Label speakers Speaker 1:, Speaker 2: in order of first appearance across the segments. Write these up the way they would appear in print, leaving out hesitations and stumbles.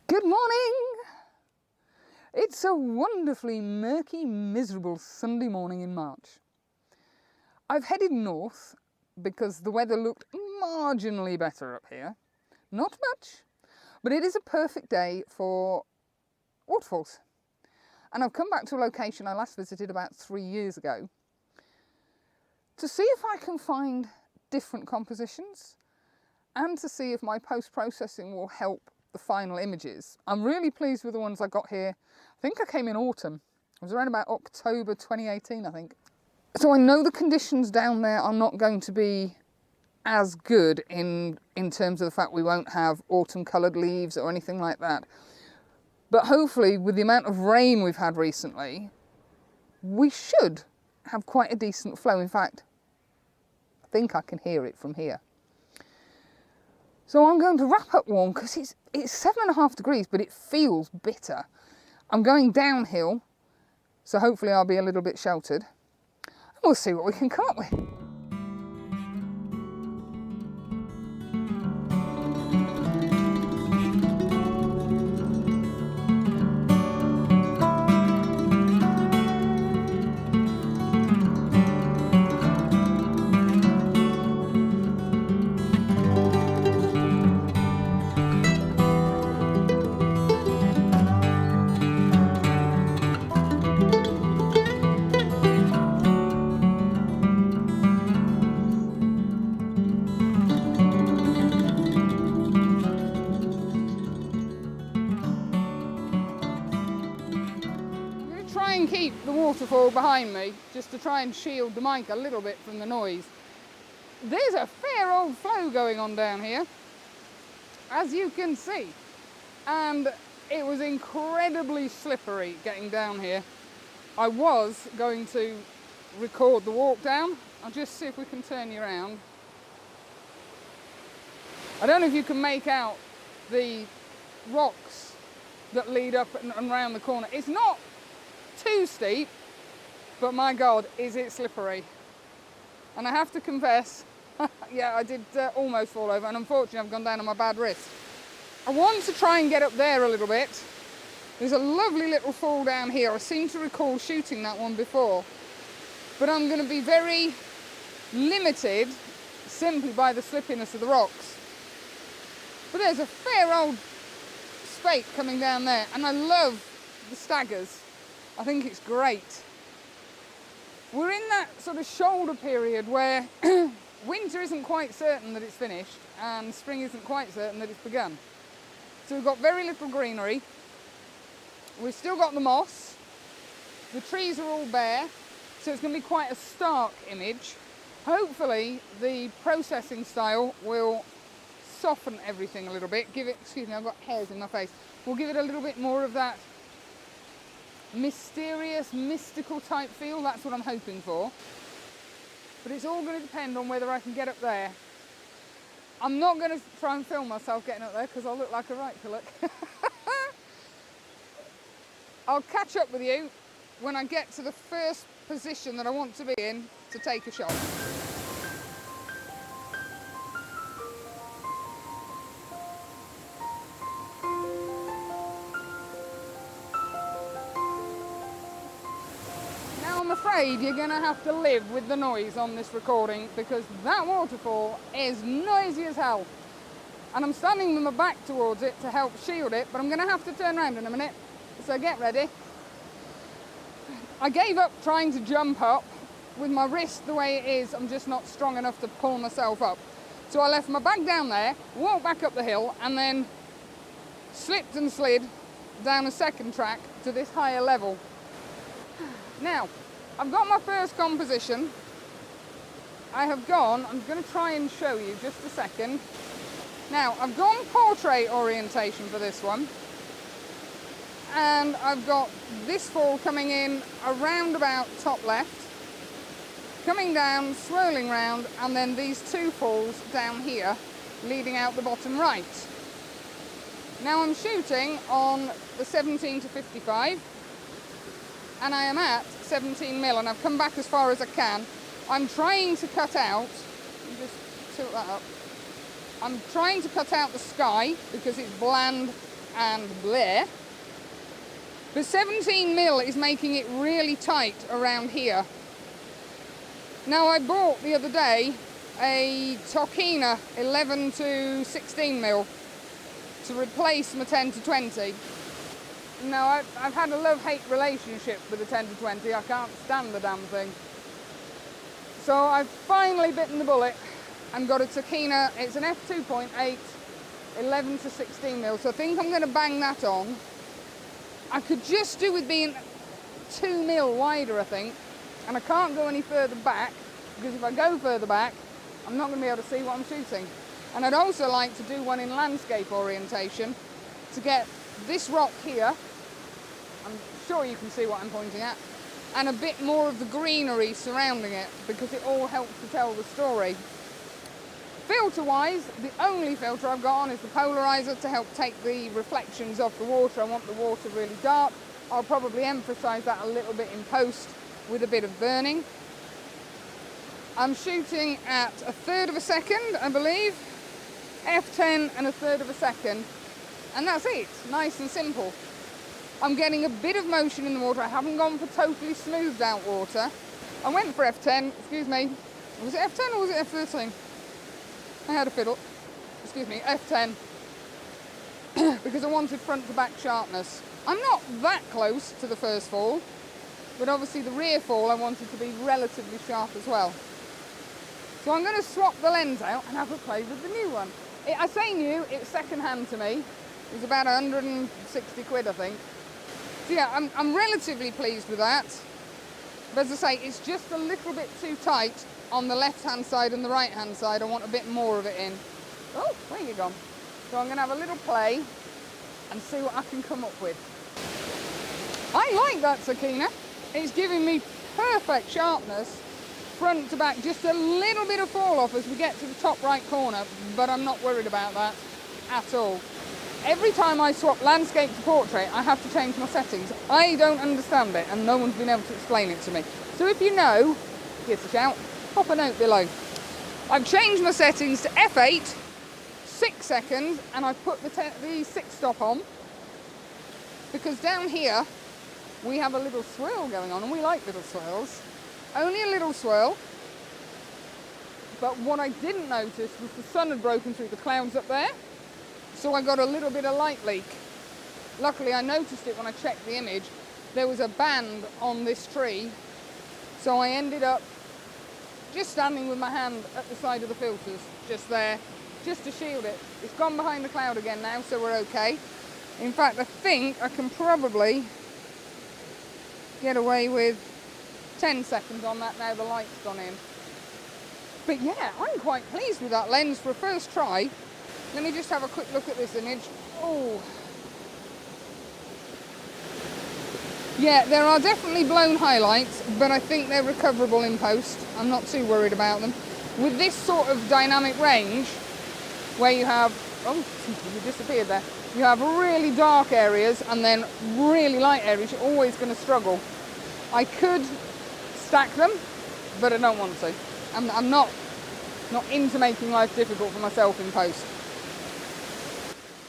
Speaker 1: Good morning! It's a wonderfully murky, miserable Sunday morning in March. I've headed north because the weather looked marginally better up here. Not much, but it is a perfect day for waterfalls. And I've come back to a location I last visited about 3 years ago to see if I can find different compositions and to see if my post-processing will help the final images. I'm really pleased with the ones I got here. I think I came in autumn. It was around about October 2018, I think. So I know the conditions down there are not going to be as good in terms of the fact we won't have autumn coloured leaves or anything like that. But hopefully with the amount of rain we've had recently, we should have quite a decent flow. In fact, I think I can hear it from here. So I'm going to wrap up warm because it's 7.5 degrees, but it feels bitter. I'm going downhill, so hopefully I'll be a little bit sheltered. And we'll see what we can come up with. And keep the waterfall behind me just to try and shield the mic a little bit from the noise. There's a fair old flow going on down here, as you can see, and it was incredibly slippery getting down here. I was going to record the walk down. I'll just see if we can turn you around. I don't know if you can make out the rocks that lead up and around the corner. It's not too steep, but my God, is it slippery. And I have to confess, yeah, I did almost fall over, and unfortunately I've gone down on my bad wrist. I want to try and get up there a little bit. There's a lovely little fall down here. I seem to recall shooting that one before, but I'm going to be very limited simply by the slippiness of the rocks. But there's a fair old spate coming down there, and I love the staggers. I think it's great. We're in that sort of shoulder period where winter isn't quite certain that it's finished and spring isn't quite certain that it's begun. So we've got very little greenery. We've still got the moss. The trees are all bare, so it's going to be quite a stark image. Hopefully the processing style will soften everything a little bit. Give it, excuse me, I've got hairs in my face. We'll give it a little bit more of that mysterious, mystical type feel. That's what I'm hoping for. But it's all going to depend on whether I can get up there. I'm not going to try and film myself getting up there because I'll look like a right pillock. I'll catch up with you when I get to the first position that I want to be in to take a shot. I'm afraid you're going to have to live with the noise on this recording because that waterfall is noisy as hell. And I'm standing with my back towards it to help shield it, but I'm going to have to turn around in a minute, so get ready. I gave up trying to jump up. With my wrist the way it is, I'm just not strong enough to pull myself up. So I left my bag down there, walked back up the hill, and then slipped and slid down a second track to this higher level. Now, I've got my first composition. I'm going to try and show you just a second. Now, I've gone portrait orientation for this one. And I've got this fall coming in around about top left, coming down, swirling round, and then these two falls down here, leading out the bottom right. Now I'm shooting on the 17 to 55. And I am at 17mm, and I've come back as far as I can. I'm trying to cut out, just tilt that up. I'm trying to cut out the sky because it's bland and bleh. The 17mm is making it really tight around here. Now I bought the other day a Tokina 11 to 16mm to replace my 10 to 20. Now I've had a love-hate relationship with the 10 to 20. I can't stand the damn thing. So I've finally bitten the bullet and got a Tokina. It's an f2.8 11 to 16mm, so I think I'm going to bang that on. I could just do with being 2mm wider, I think, and I can't go any further back, because if I go further back I'm not going to be able to see what I'm shooting. And I'd also like to do one in landscape orientation to get this rock here, I'm sure you can see what I'm pointing at, and a bit more of the greenery surrounding it, because it all helps to tell the story. Filter wise, the only filter I've got on is the polarizer to help take the reflections off the water. I want the water really dark. I'll probably emphasize that a little bit in post with a bit of burning. I'm shooting at 1/3 of a second, I believe, f10 and 1/3 of a second, and that's it, nice and simple. I'm getting a bit of motion in the water. I haven't gone for totally smoothed out water. I went for f10, excuse me, was it f10 or was it f13? I had a fiddle, excuse me, f10, because I wanted front to back sharpness. I'm not that close to the first fall, but obviously the rear fall I wanted to be relatively sharp as well. So I'm going to swap the lens out and have a play with the new one. I say new, it's second hand to me. It's about 160 quid, I think. So yeah, I'm relatively pleased with that. But as I say, it's just a little bit too tight on the left-hand side and the right-hand side. I want a bit more of it in. Oh, where you gone? So I'm going to have a little play and see what I can come up with. I like that Tokina. It's giving me perfect sharpness, front to back, just a little bit of fall off as we get to the top right corner, but I'm not worried about that at all. Every time I swap landscape to portrait, I have to change my settings. I don't understand it, and no one's been able to explain it to me. So if you know, give us a shout, pop a note below. I've changed my settings to f8, 6 seconds, and I've put the 6 stop on, because down here we have a little swirl going on, and we like little swirls. Only a little swirl, but what I didn't notice was the sun had broken through the clouds up there, so I got a little bit of light leak. Luckily I noticed it when I checked the image. There was a band on this tree, so I ended up just standing with my hand at the side of the filters, just there, just to shield it. It's gone behind the cloud again now, so we're okay. In fact, I think I can probably get away with 10 seconds on that now the light's gone in. But yeah, I'm quite pleased with that lens for a first try. Let me just have a quick look at this image. Oh. Yeah, there are definitely blown highlights, but I think they're recoverable in post. I'm not too worried about them. With this sort of dynamic range, where you have, oh, you disappeared there. You have really dark areas and then really light areas, you're always going to struggle. I could stack them, but I don't want to. I'm not into making life difficult for myself in post.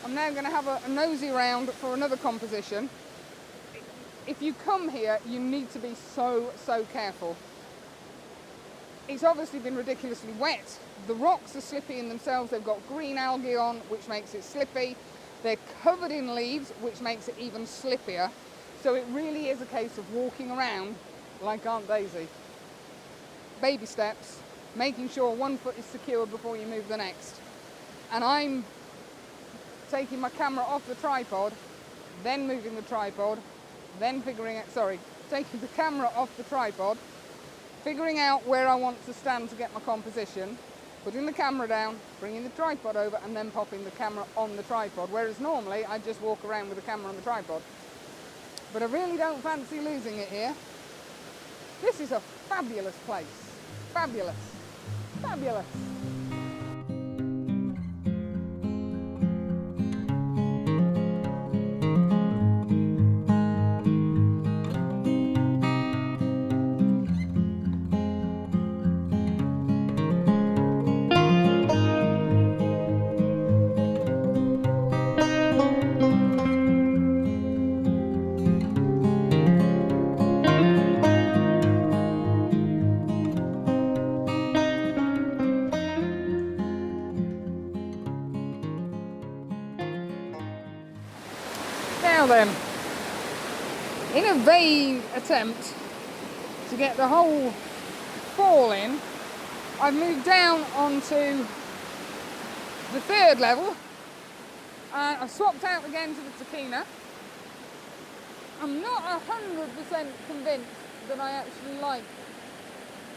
Speaker 1: I'm now going to have a nosy round for another composition. If you come here, you need to be so careful. It's obviously been ridiculously wet. The rocks are slippy in themselves. They've got green algae on, which makes it slippy. They're covered in leaves, which makes it even slippier. So it really is a case of walking around like Aunt Daisy. Baby steps, making sure one foot is secured before you move the next. And I'm taking my camera off the tripod, then moving the tripod, then taking the camera off the tripod, figuring out where I want to stand to get my composition, putting the camera down, bringing the tripod over, and then popping the camera on the tripod, whereas normally I just walk around with the camera on the tripod. But I really don't fancy losing it here. This is a fabulous place. Fabulous. Fabulous. Now then, in a vain attempt to get the whole fall in, I've moved down onto the 3rd level, and I've swapped out again to the Tachina. I'm not 100% convinced that I actually like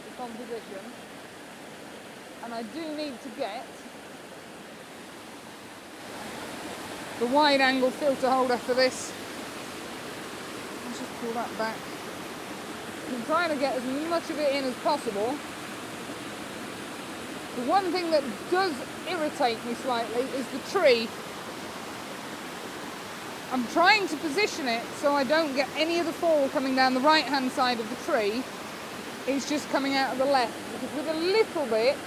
Speaker 1: the composition, and I do need to get the wide angle filter holder for this. Let's just pull that back. I'm trying to get as much of it in as possible. The one thing that does irritate me slightly is the tree. I'm trying to position it so I don't get any of the fall coming down the right hand side of the tree. It's just coming out of the left, because with a little bit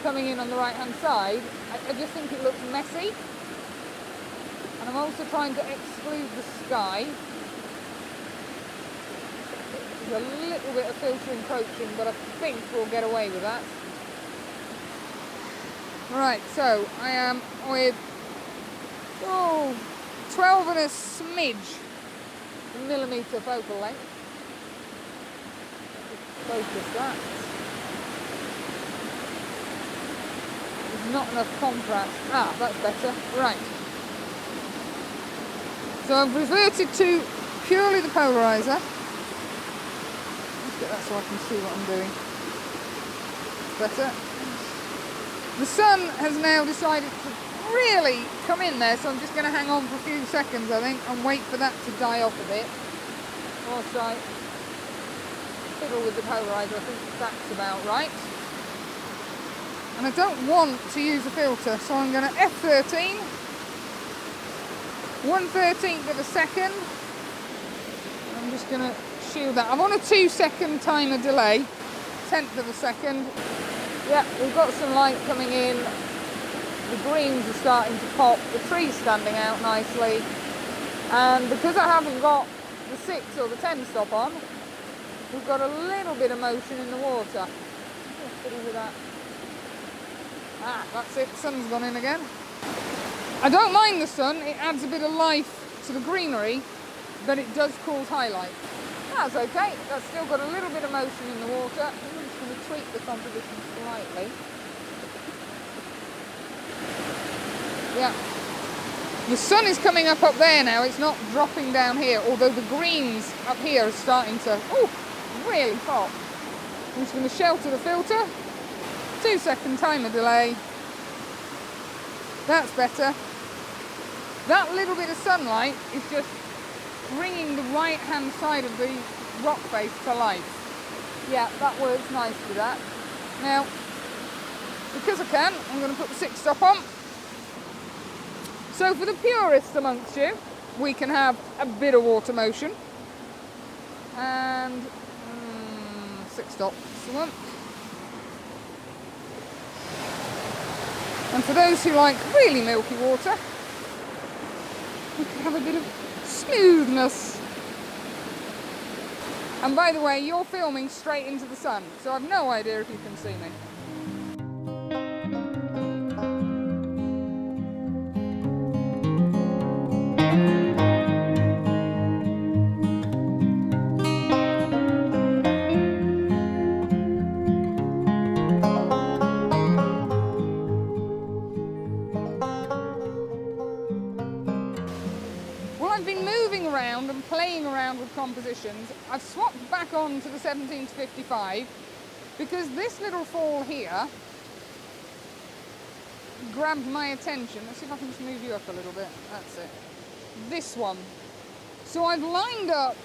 Speaker 1: coming in on the right hand side, I just think it looks messy. And I'm also trying to exclude the sky. There's a little bit of filter encroaching, but I think we'll get away with that. Right, so I am with 12 and a smidge millimetre focal length. Focus that. There's not enough contrast. Ah, that's better. Right. So I've reverted to purely the polarizer. Let's get that so I can see what I'm doing. Better. The sun has now decided to really come in there, so I'm just going to hang on for a few seconds, I think, and wait for that to die off a bit. Whilst I fiddle with the polarizer, I think that's about right. And I don't want to use a filter, so I'm going to F13. 1/13 of a second. I'm just going to shield that. I'm on a 2-second timer delay. 1/10 of a second. Yeah, we've got some light coming in. The greens are starting to pop. The tree's standing out nicely. And because I haven't got the 6 or the 10 stop on, we've got a little bit of motion in the water. Just fiddle with that. Ah, that's it. The sun's gone in again. I don't mind the sun, it adds a bit of life to the greenery, but it does cause highlight. That's okay, that's still got a little bit of motion in the water. I'm just going to tweak the composition slightly. Yeah. The sun is coming up there now, it's not dropping down here, although the greens up here are starting to, really pop. I'm just going to shelter the filter. 2-second timer delay. That's better. That little bit of sunlight is just bringing the right hand side of the rock face to life. Yeah, that works nice with that. Now, because I can, I'm going to put the 6 stop on. So for the purists amongst you, we can have a bit of water motion. And 6 stop. Excellent. And for those who like really milky water, we can have a bit of smoothness. And by the way, you're filming straight into the sun, so I've no idea if you can see me. I've been moving around and playing around with compositions. I've swapped back on to the 17 to 55 because this little fall here grabbed my attention. Let's see if I can just move you up a little bit. That's it. This one. So I've lined up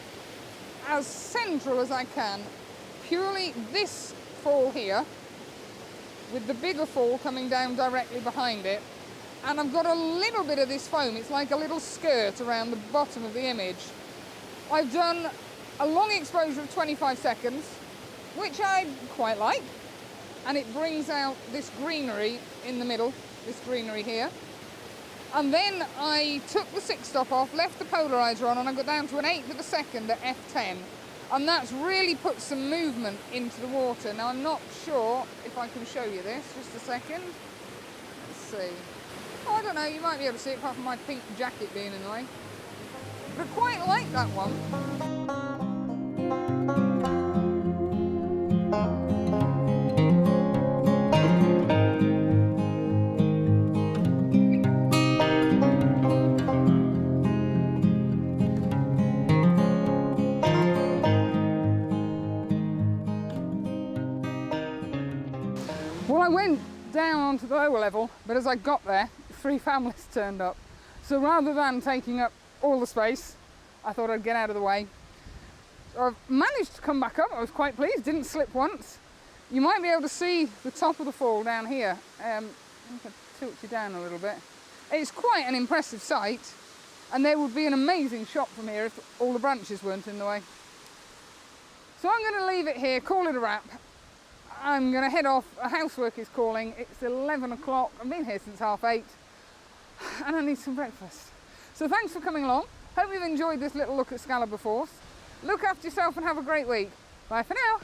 Speaker 1: as central as I can purely this fall here with the bigger fall coming down directly behind it. And I've got a little bit of this foam, it's like a little skirt around the bottom of the image. I've done a long exposure of 25 seconds, which I quite like, and it brings out this greenery in the middle, this greenery here. And then I took the 6 stop off, left the polarizer on, and I got down to an 1/8 of a second at f10. And that's really put some movement into the water. Now I'm not sure if I can show you this, just a second. Let's see. Oh, I don't know, you might be able to see it apart from my pink jacket being in the way. but I quite like that one. Well, I went down onto the lower level, but as I got there, 3 families turned up. So rather than taking up all the space, I thought I'd get out of the way. So I've managed to come back up. I was quite pleased, didn't slip once. You might be able to see the top of the fall down here. I think I'll tilt you down a little bit. It's quite an impressive sight, and there would be an amazing shot from here if all the branches weren't in the way. So I'm going to leave it here, call it a wrap. I'm going to head off. Housework is calling. It's 11 o'clock. I've been here since 8:30 and I need some breakfast. So thanks for coming along. Hope you've enjoyed this little look at Scaleber Force. Look after yourself and have a great week. Bye for now.